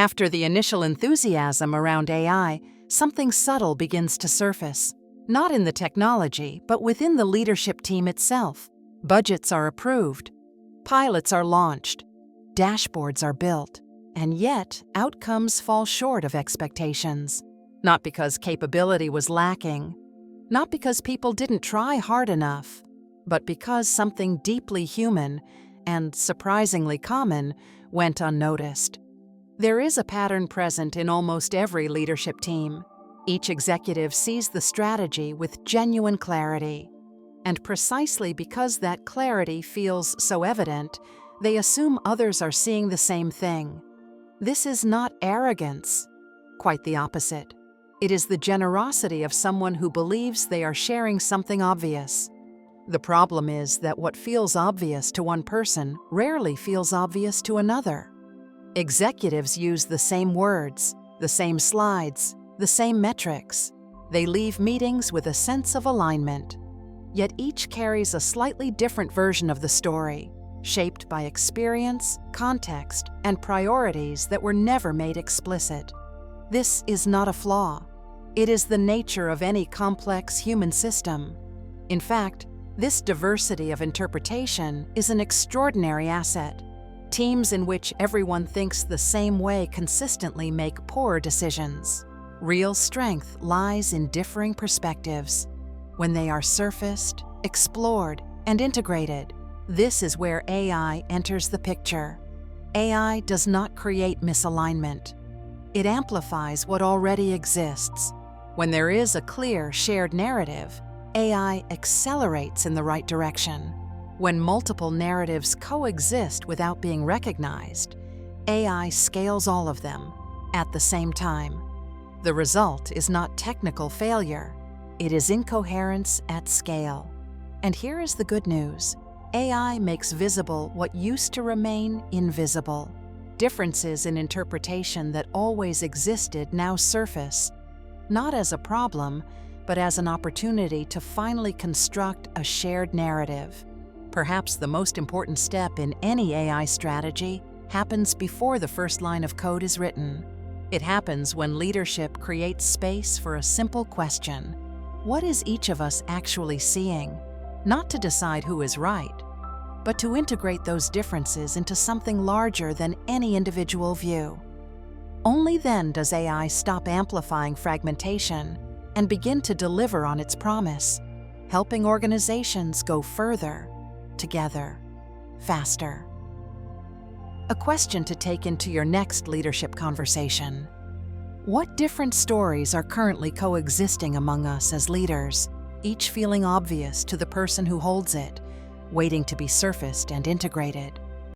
After the initial enthusiasm around AI, something subtle begins to surface. Not in the technology, but within the leadership team itself. Budgets are approved, pilots are launched, dashboards are built, and yet outcomes fall short of expectations. Not because capability was lacking, not because people didn't try hard enough, but because something deeply human and surprisingly common went unnoticed. There is a pattern present in almost every leadership team. Each executive sees the strategy with genuine clarity. And precisely because that clarity feels so evident, they assume others are seeing the same thing. This is not arrogance, quite the opposite. It is the generosity of someone who believes they are sharing something obvious. The problem is that what feels obvious to one person rarely feels obvious to another. Executives use the same words, the same slides, the same metrics. They leave meetings with a sense of alignment. Yet each carries a slightly different version of the story, shaped by experience, context, and priorities that were never made explicit. This is not a flaw. It is the nature of any complex human system. In fact, this diversity of interpretation is an extraordinary asset. Teams in which everyone thinks the same way consistently make poor decisions. Real strength lies in differing perspectives. When they are surfaced, explored, and integrated, this is where AI enters the picture. AI does not create misalignment. It amplifies what already exists. When there is a clear shared narrative, AI accelerates in the right direction. When multiple narratives coexist without being recognized, AI scales all of them at the same time. The result is not technical failure. It is incoherence at scale. And here is the good news. AI makes visible what used to remain invisible. Differences in interpretation that always existed now surface, not as a problem, but as an opportunity to finally construct a shared narrative. Perhaps the most important step in any AI strategy happens before the first line of code is written. It happens when leadership creates space for a simple question. What is each of us actually seeing? Not to decide who is right, but to integrate those differences into something larger than any individual view. Only then does AI stop amplifying fragmentation and begin to deliver on its promise, helping organizations go further, together, faster. A question to take into your next leadership conversation. What different stories are currently coexisting among us as leaders, each feeling obvious to the person who holds it, waiting to be surfaced and integrated?